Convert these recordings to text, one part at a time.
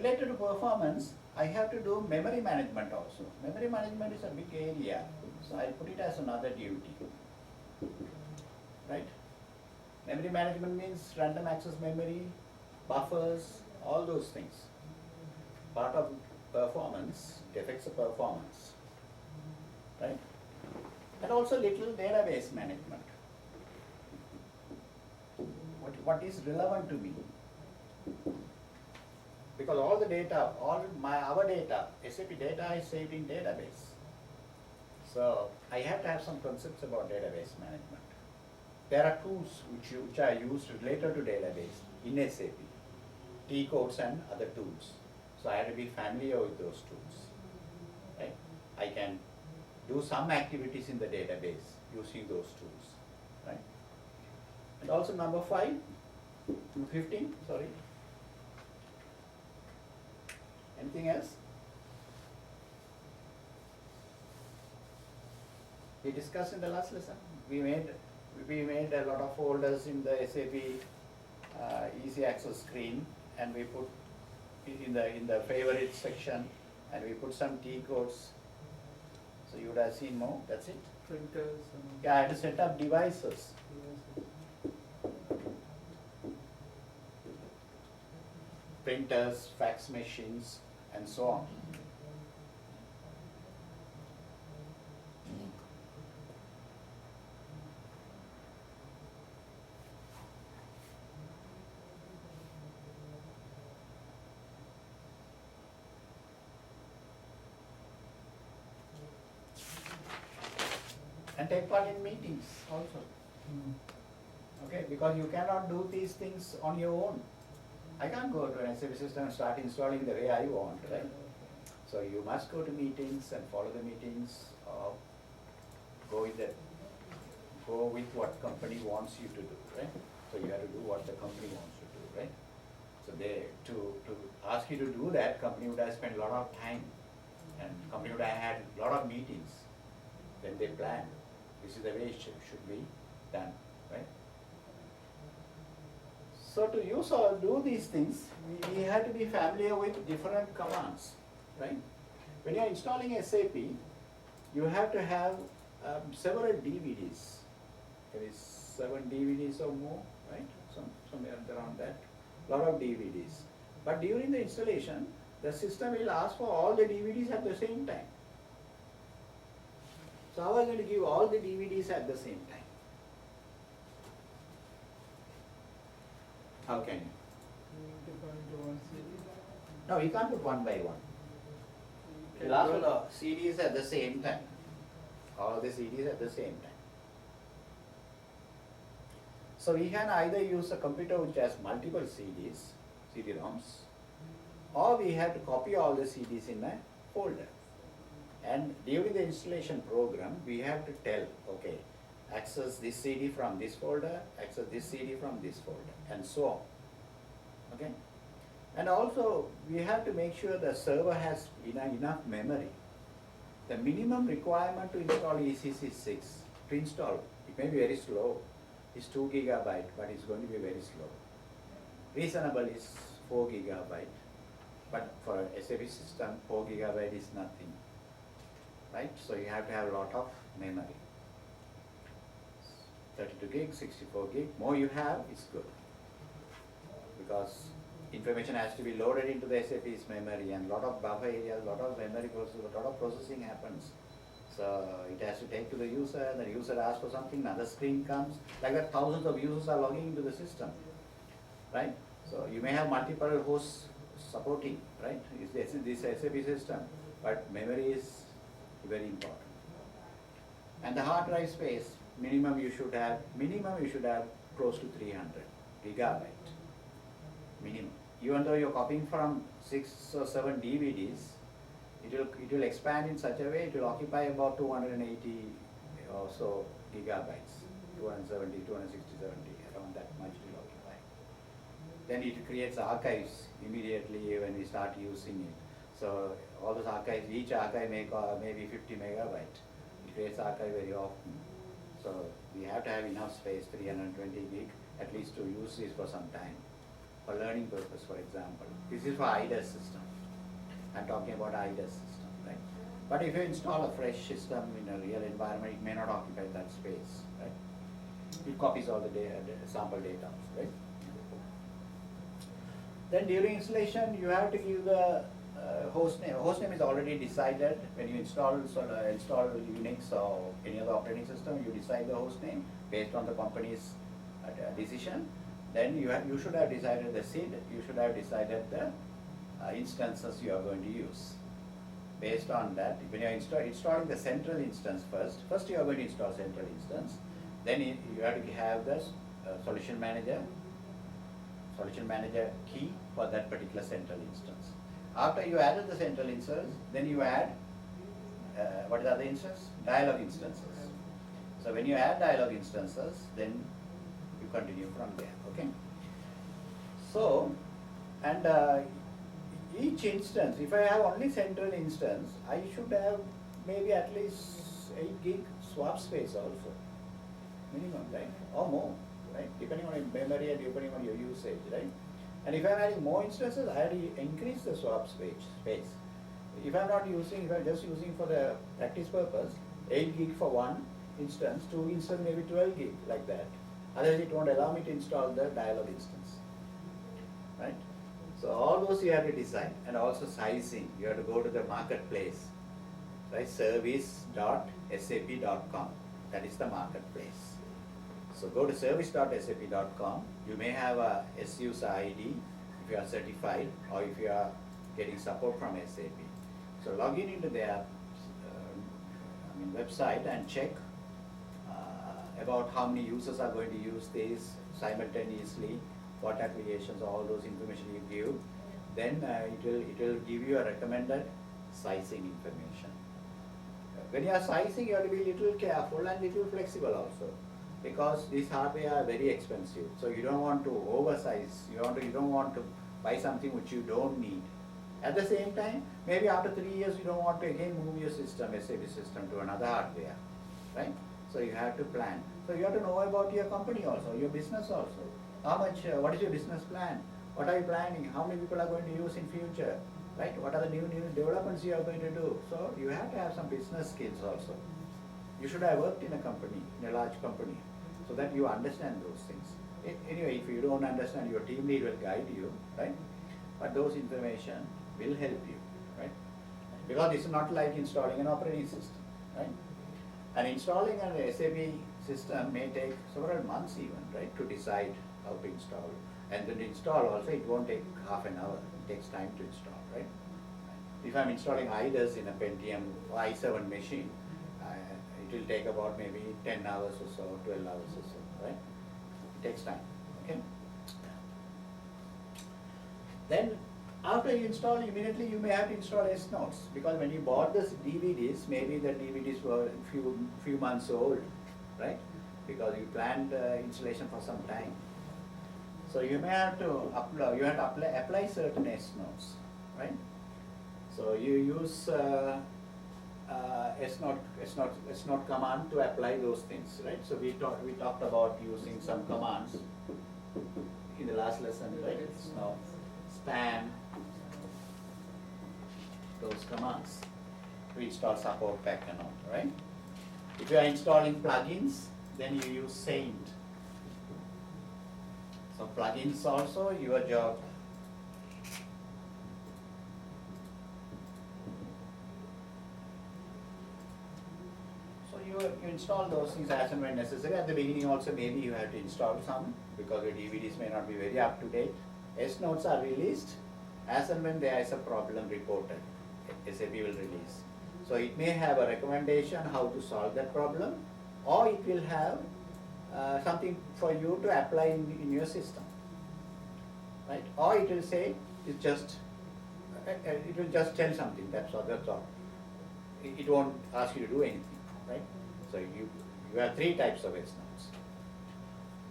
related to performance, I have to do memory management also. Memory management is a big area, so I put it as another duty, right? Memory management means random access memory, buffers, all those things. Part of performance, it affects the performance, right? And also little database management. What is relevant to me? Because all the data, our data, SAP data is saved in database. So I have to have some concepts about database management. There are tools which are used related to database in SAP, T codes and other tools. So I have to be familiar with those tools. Right? I can do some activities in the database using those tools. Right? And also number 15, sorry. Anything else? We discussed in the last lesson. We made a lot of folders in the SAP easy access screen, and we put it in the favorite section, and we put some T codes. So you would have seen more. That's it. Printers. Yeah, I had to set up devices. Printers, fax machines, and so on. And take part in meetings also. Okay, because you cannot do these things on your own. I can't go to an SAP system and start installing the way I want, right? So you must go to meetings and follow the meetings, or go with what company wants you to do, right? So you have to do what the company wants you to do, right? So to ask you to do that, company would have spent a lot of time, and company would have had a lot of meetings when they plan. This is the way it should be done, right? So to do these things, we have to be familiar with different commands, right? When you are installing SAP, you have to have several DVDs. There is 7 DVDs or more, right? Somewhere around that. Lot of DVDs. But during the installation, the system will ask for all the DVDs at the same time. So how are you going to give all the DVDs at the same time? How can you? No, you can't put one by one. You'll ask for the CDs at the same time. All the CDs at the same time. So we can either use a computer which has multiple CDs, CD-ROMs, or we have to copy all the CDs in a folder. And during the installation program, we have to tell, okay, access this CD from this folder, access this CD from this folder, and so on. Okay? And also, we have to make sure the server has enough memory. The minimum requirement to install ECC 6, to install, it may be very slow, is 2 gigabyte, but it's going to be very slow. Reasonable is 4 gigabyte, but for a SAP system, 4 gigabyte is nothing. Right? So you have to have a lot of memory. 32 gig, 64 gig, more you have is good. Because information has to be loaded into the SAP's memory, and a lot of buffer areas, a lot of memory processing, a lot of processing happens. So it has to take to the user, the user asks for something, another screen comes. Like that, thousands of users are logging into the system. Right? So you may have multiple hosts supporting, right? This SAP system, but memory is very important. And the hard drive space, minimum you should have close to 300 gigabyte. Minimum. Even though you're copying from 6 or 7 DVDs, it will expand in such a way, it will occupy about 280 or so gigabytes, 270, 260, 70, around that much it will occupy. Then it creates archives immediately when we start using it. So all those archives, each archive may maybe 50 megabyte. It creates archive very often. So we have to have enough space, 320 gig, at least to use this for some time. for learning purpose, for example. This is for IDES system. I'm talking about IDES system, right? But if you install a fresh system in a real environment, it may not occupy that space, right? It copies all the data, sample data, right? Then during installation, you have to give the host name. Host name is already decided when you install Unix or any other operating system. You decide the host name based on the company's decision. Then you should have decided the SID. You should have decided the instances you are going to use. Based on that, when you are installing the central instance first you are going to install central instance. Then you have to have the solution manager key for that particular central instance. After you added the central instance, then you add, what is the other instance? Dialog instances. So when you add dialog instances, then you continue from there, okay? So, and each instance, if I have only central instance, I should have maybe at least 8 gig swap space also, minimum, right? Or more, right? Depending on your memory and depending on your usage, right? And if I'm adding more instances, I have to increase the swap space. If I'm just using for the practice purpose, 8 gig for one instance, 2 instance maybe 12 gig, like that. Otherwise it won't allow me to install the dialog instance, right? So all those you have to decide, and also sizing. You have to go to the marketplace, right? service.sap.com. That is the marketplace. So go to service.sap.com. You may have a SUSE ID if you are certified or if you are getting support from SAP. So log in into their website and check about how many users are going to use this simultaneously, what applications, all those information you give. Then it will give you a recommended sizing information. When you are sizing, you have to be little careful and little flexible also, because these hardware are very expensive. So you don't want to oversize. You don't want to buy something which you don't need. At the same time, maybe after 3 years, you don't want to again move your system, SAP system, to another hardware, right? So you have to plan. So you have to know about your company also, your business also. How much? What is your business plan? What are you planning? How many people are going to use in future? Right? What are the new developments you are going to do? So you have to have some business skills also. You should have worked in a company, in a large company, so that you understand those things. Anyway, if you don't understand, your team lead will guide you, right? But those information will help you, right? Because it's not like installing an operating system, right? And installing an SAP system may take several months even, right, to decide how to install. And then install also, it won't take half an hour. It takes time to install, right? If I'm installing IDES in a Pentium or i7 machine, it will take about maybe 10 hours or so, 12 hours or so, right? It takes time, okay? Then after you install, immediately you may have to install S-Notes, because when you bought the DVDs, maybe the DVDs were few months old, right? Because you planned installation for some time. So you may have to upload, you have to apply certain S-Notes, right? So you use S-Note command to apply those things, right? So we talked about using some commands in the last lesson, right? So span, those commands to install support pack and all, right? If you are installing plugins, then you use Saint. So plugins also your job. So you install those things as and when necessary. At the beginning also maybe you have to install some, because your DVDs may not be very up to date. S-Notes are released as and when there is a problem reported. SAP will release. So it may have a recommendation how to solve that problem, or it will have something for you to apply in your system, right? Or it will say, it will just tell something, that's all. It won't ask you to do anything, right? So you have 3 types of S-Notes.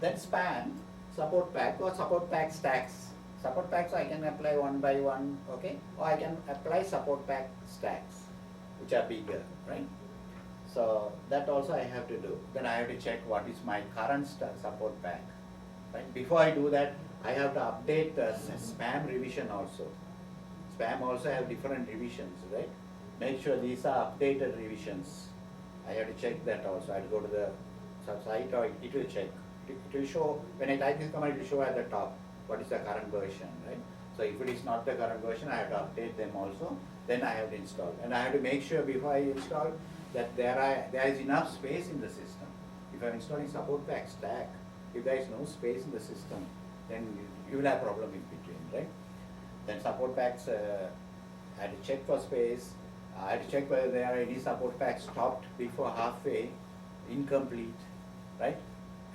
Then span, support pack or support pack stacks. Support packs I can apply one by one, okay? Or I can apply support pack stacks, which are bigger, right? So that also I have to do. Then I have to check what is my current support pack, right? Before I do that, I have to update spam revision also. Spam also have different revisions, right? Make sure these are updated revisions. I have to check that also. I'll go to the site or it will check. It will show, when I type this command, it will show at the top what is the current version, right? So if it is not the current version, I have to update them also. Then I have to install. And I have to make sure before I install that there is enough space in the system. If I'm installing support pack stack, if there is no space in the system, then you will have problem in between, right? Then support packs, I had to check for space. I had to check whether there are any support packs stopped before halfway, incomplete, right?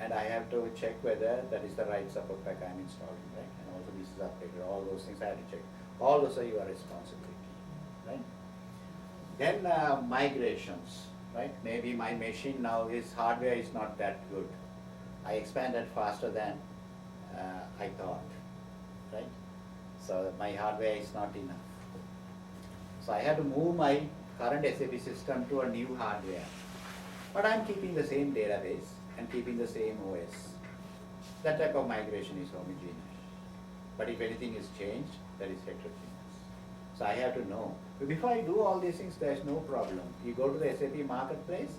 And I have to check whether that is the right support pack I'm installing, right? And also this is updated. All those things I have to check. All those are your responsibility, right? Then migrations, right? Maybe my machine now is hardware is not that good. I expanded faster than I thought, right? So my hardware is not enough. So I have to move my current SAP system to a new hardware. But I'm keeping the same database and keeping the same OS. That type of migration is homogeneous. But if anything is changed, that is heterogeneous. So I have to know. But before I do all these things, there's no problem. You go to the SAP marketplace,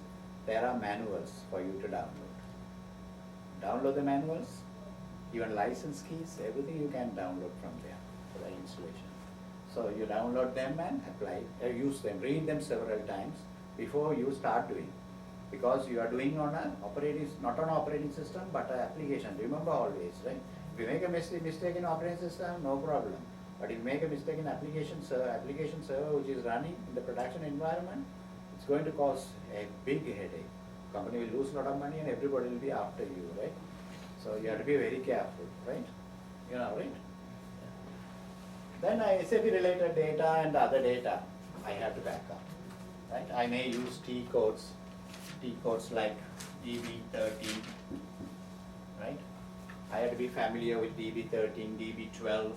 there are manuals for you to download. Download the manuals, even license keys, everything you can download from there for the installation. So you download them and apply, use them, read them several times before you start doing. Because you are doing on a operating, not on an operating system, but an application. Remember always, right? If you make a mistake in operating system, no problem. But if you make a mistake in application server which is running in the production environment, it's going to cause a big headache. Company will lose a lot of money and everybody will be after you, right? So you have to be very careful, right? You know, right? Then SAP related data and other data I have to back up, right? I may use T codes like DB13, right? I have to be familiar with DB13, DB12,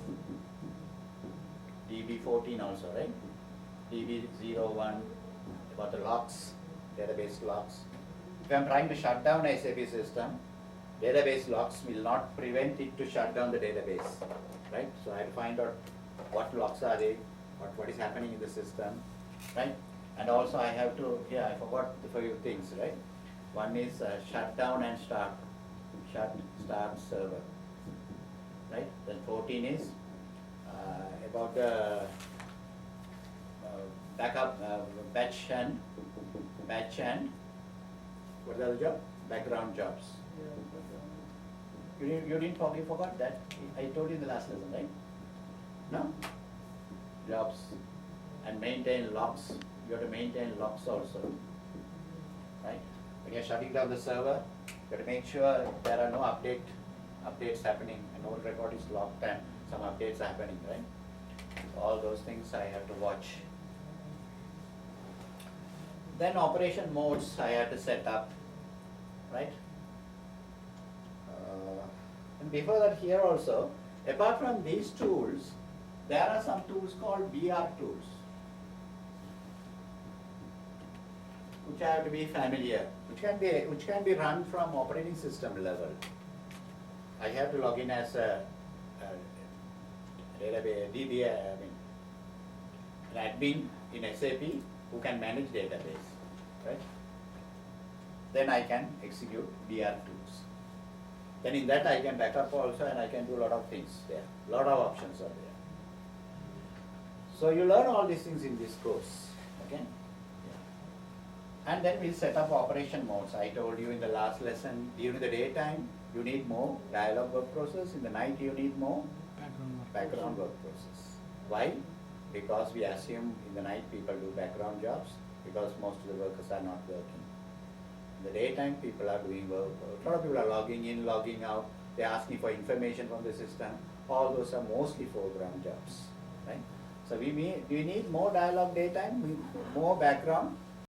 DB14 also, right? DB01, about the locks, database locks. If I'm trying to shut down a SAP system, database locks will not prevent it to shut down the database, right? So I have to find out what locks are they, what is happening in the system, right? And also I have to, I forgot the few things, right? One is shut down and start, start server, right? Then 14 is about the backup, batch and what is the other job? Background jobs. You forgot that? I told you in the last lesson, right? No? Jobs. And maintain logs. You have to maintain logs also. Right? When you're shutting down the server, you have to make sure there are no updates happening, and no record is locked and some updates are happening, right? All those things I have to watch. Then operation modes I have to set up, right? And before that, here also, apart from these tools, there are some tools called BR tools, which I have to be familiar, which can be run from operating system level. I have to log in as a database, an admin in SAP who can manage database, right? Then I can execute BR tools. Then in that I can back up also, and I can do a lot of things there. A lot of options are there. So you learn all these things in this course, okay? Yeah. And then we'll set up operation modes. I told you in the last lesson, during the daytime, you need more dialog work process. In the night, you need more background work process. Why? Because we assume in the night people do background jobs, because most of the workers are not working. In the daytime, people are doing work. A lot of people are logging in, logging out. They're asking for information from the system. All those are mostly foreground jobs, right? So we need more dialogue daytime, more background,